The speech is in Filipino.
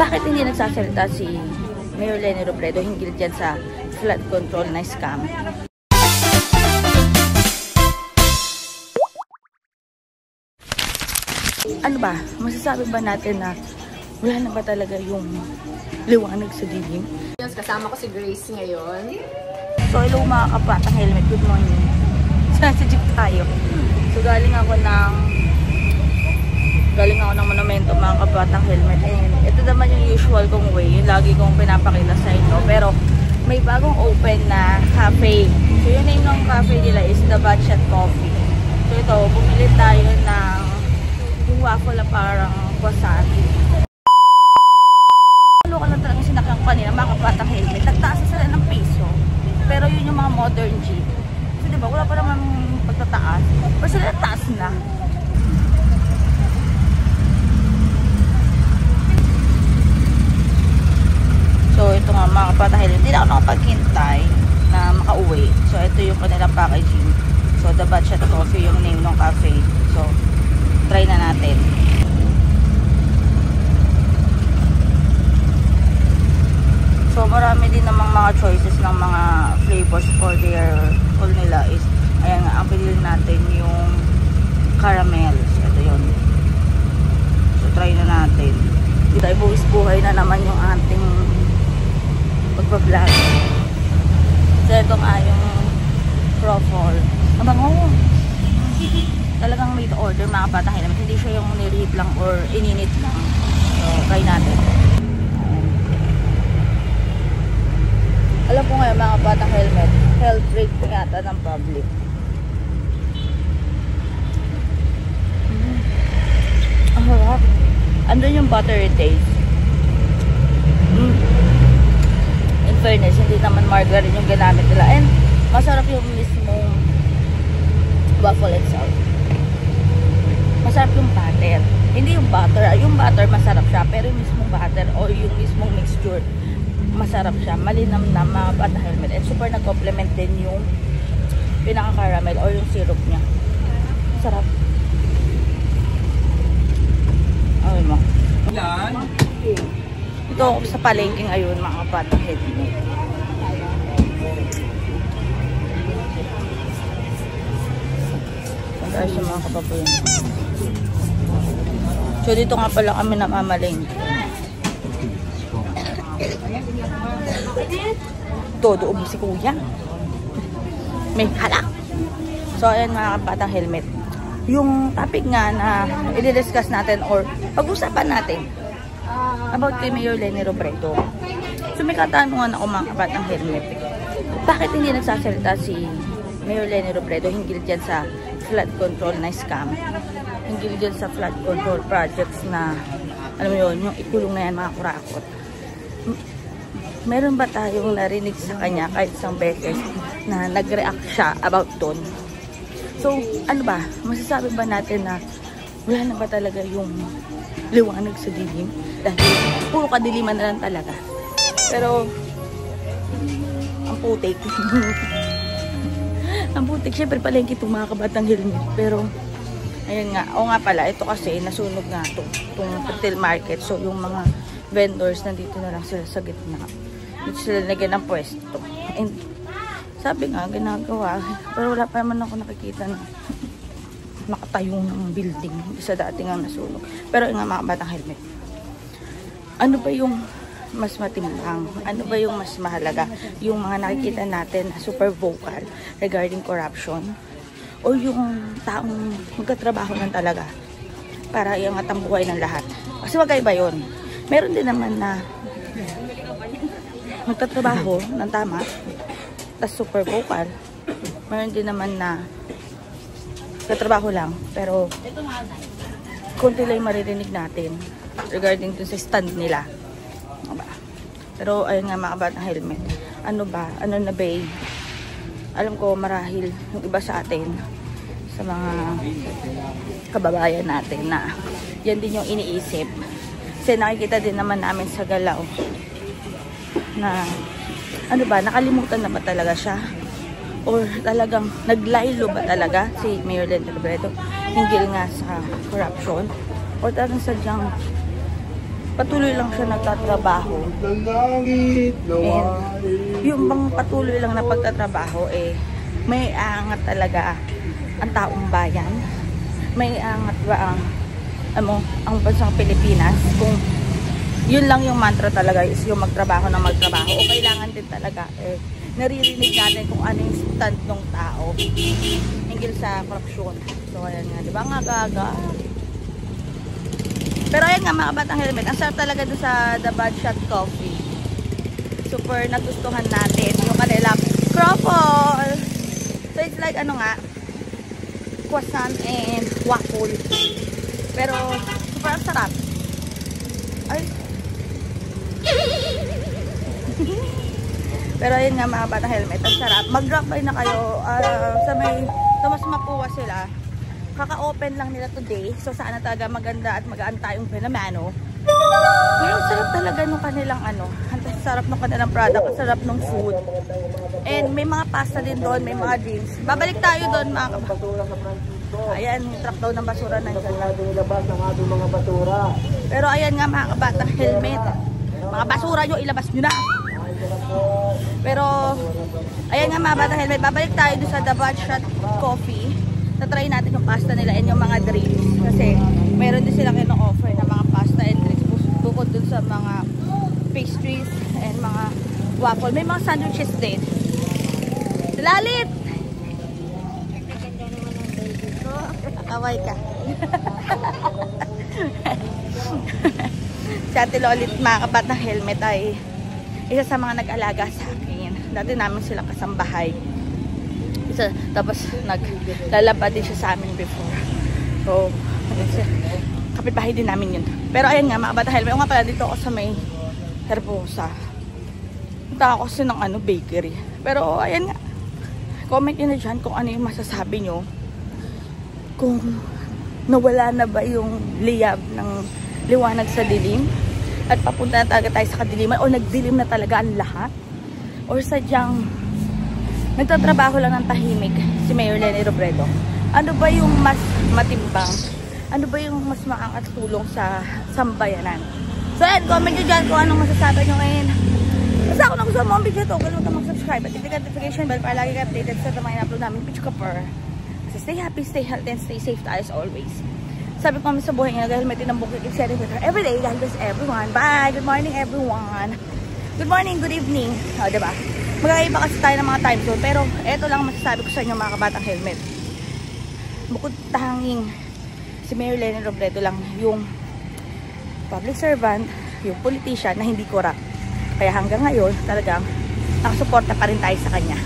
Bakit hindi nagsasalita si Mayor Leni Robredo hinggil dyan sa flood control na scam? Ano ba? Masasabi ba natin na wala na ba talaga yung liwanag sa dilim? Kasama ko si Grace ngayon. So, hello mga kapatang helmet. Good morning. Sa jeep tayo. So, galing ako ng monumento mga kapatang helmet. And ito naman yung usual kong way. Yung lagi kong pinapakita sa inyo. Pero may bagong open na cafe. So, yung name ng cafe nila is The Batchat Coffee. So, ito, bumili tayo ng yung waffle na parang croissant. Ano ka lang talaga yung sinakyan ko kanina, mga kapatang helmet. Nagtaas sila ng piso. Pero yun yung mga modern jeep. So, diba, wala pa naman pagtataas. Pero sila nagtaas na. So, ito nga mga kapatang helmet. Hindi na ako nakapaghintay na makauwi. So, ito yung kanilang packaging. So, The Batchat Coffee yung name ng cafe. So, try na natin. So, marami din namang mga choices ng mga flavors for their all nila is, ayan nga, ang pinili natin yung caramel. So, ito yun. So, try na natin. Dito ay buwis-buhay na naman yung ating pagpa-vlog. So, ito nga yung truffle. Mabango! Talagang made to order mga kapatang helmet. Hindi siya yung nireheat lang or ininit lang. So, try natin. Alam ko ngayon mga kapatang helmet, health rate yata ng public. Ang harap. Andun yung buttery taste. In fairness, hindi naman margarine yung ginamit nila. And masarap yung mismong waffle itself. Masarap yung butter. Hindi yung butter. Yung butter masarap siya. Pero yung mismong butter o yung mismong mixture, masarap siya. Malinam na mga kapatang helmet. And super nag-complement din yung pinaka-caramel o yung syrup niya. Masarap. Ay mo. Ito sa palengke ngayon mga kapatang helmet. Ay sa mga kababayan. So dito nga pala kami namamalengke. Todo ubo si kuya. May halak. So ayan mga kapatang helmet. Yung topic nga na i-discuss natin or pag-usapan natin about kay Mayor Leni Robredo. So may katanungan ako mga kapatang helmet. Bakit hindi nagsasalita si Mayor Leni Robredo hinggil dyan sa flood control na scam? Hinggil dyan sa flood control projects na, alam mo yun, yung ikulong na yan mga kurakot. Meron ba tayong narinig sa kanya kahit isang beses na nag-react siya about doon? So, ano ba? Masasabi ba natin na wala na ba talaga yung liwanag sa dilim? Dahil puro kadiliman na lang talaga. Pero, ang putik. Ang putik. Siyempre palengke itong mga kabatang helmet. Pero, ayun nga. O nga pala, ito kasi nasunog nga itong retail market. So, yung mga vendors nandito na lang sila sa gitna. Dito sila nagyan ng pwesto. And, sabi nga, ginagawa. Pero wala pa naman ako nakikita na nakatayo ng building sa dating ang nasunog. Pero nga mga batang helmet. Ano ba yung mas matimbang? Ano ba yung mas mahalaga? Yung mga nakikita natin na super vocal regarding corruption? O yung taong magkatrabaho lang talaga para iangat ang buhay ng lahat? Kasi magkaiba yun. Meron din naman na magtatrabaho ng tama tas super vocal. Meron din naman na katrabaho lang pero konti lang maririnig natin regarding dun sa stand nila. Pero ayun nga mga kabatang helmet, ano ba? Ano na ba? Alam ko marahil yung iba sa atin, sa mga kababayan natin na yan din yung iniisip. Kasi nakikita din naman namin sa galaw na ano ba, nakalimutan na ba talaga siya? Or talagang naglaylo ba talaga si Mayor Leni Robredo hinggil nga sa corruption? Or talagang sadyang patuloy lang siya nagtatrabaho. And yung bang patuloy lang na pagtatrabaho, may angat talaga ang taong bayan. May angat ba ang bansang Pilipinas kung yun lang yung mantra talaga is yung magtrabaho na magtrabaho. O kailangan din talaga naririnig natin kung ano yung stand ng tao hinggil sa korupsyon. So ayan nga, di ba nga gaga? Pero ayan nga mga batang helmet, ang sarap talaga doon sa The Bad Shot Coffee. Super nagustuhan natin yung kanilang croffle. So it's like ano nga, croissant and waffle. Pero super ang sarap. Ay. Pero ayun nga mga batang helmet, ang sarap. Mag-drop by na kayo sa may Tomas Mapua sila. Kaka-open lang nila today. So sana talaga maganda at magaan tayong pinamano. Pero ang sarap talaga nung kanilang ang sarap nung kanilang product, ang sarap nung food. And may mga pasta din doon, may mga drinks. Babalik tayo doon mga ayan, yung truck daw ng basura nandiyan. Pero ayan nga mga kabatang helmet, mga basura nyo, ilabas nyo na. Pero ayan nga mga batang helmet, babalik tayo doon sa The Bad Shot Coffee. Tatry natin yung pasta nila and yung mga drinks. Kasi meron din silang ino-offer na mga pasta and drinks bukod dun sa mga pastries and mga waffle. May mga sandwiches din. Lalit! Kaway ka. Si Ate Lolit mga kabatang helmet ay isa sa mga nag-alaga sa akin. Dati namin silang kasambahay. Tapos naglalaba din siya sa amin before. So, kapitbahay din namin yun. Pero ayan nga mga batang helmet. Yung nga pala dito ako sa may Herbosa. Punta ako kasi ng bakery. Pero ayan nga. Comment nyo na dyan kung ano yung masasabi nyo. Kung nawala na ba yung liyab ng liwanag sa dilim. At papunta na talaga tayo sa kadiliman. O nagdilim na talaga ang lahat. Or sadyang nagtatrabaho lang ng tahimik si Mayor Leni Robredo. Ano ba yung mas matimbang? Ano ba yung mas maangat tulong sa sambayanan? So ayan, comment nyo dyan kung anong masasabi nyo ngayon. Basta ako na gusto mo ang video ito, huwag kalimutan mag-subscribe at hit the notification bell para lagi ka updated sa mga in-upload namin pitch kapper. Kasi stay happy, stay healthy, and stay safe tayo as always. Sabi ko kami sa buhay nga, nag-helmetin ng bukit, sharing with her everyday. God bless everyone. Bye! Good morning everyone! Good morning, good evening. O, diba? Magkaiba kasi tayo ng mga time zone. Pero, eto lang masasabi ko sa inyo mga kabatang helmet. Bukod tanging si Mayor Leni Robredo lang yung public servant, yung politician na hindi corrupt. Kaya hanggang ngayon, talagang nakasuporta pa rin tayo sa kanya.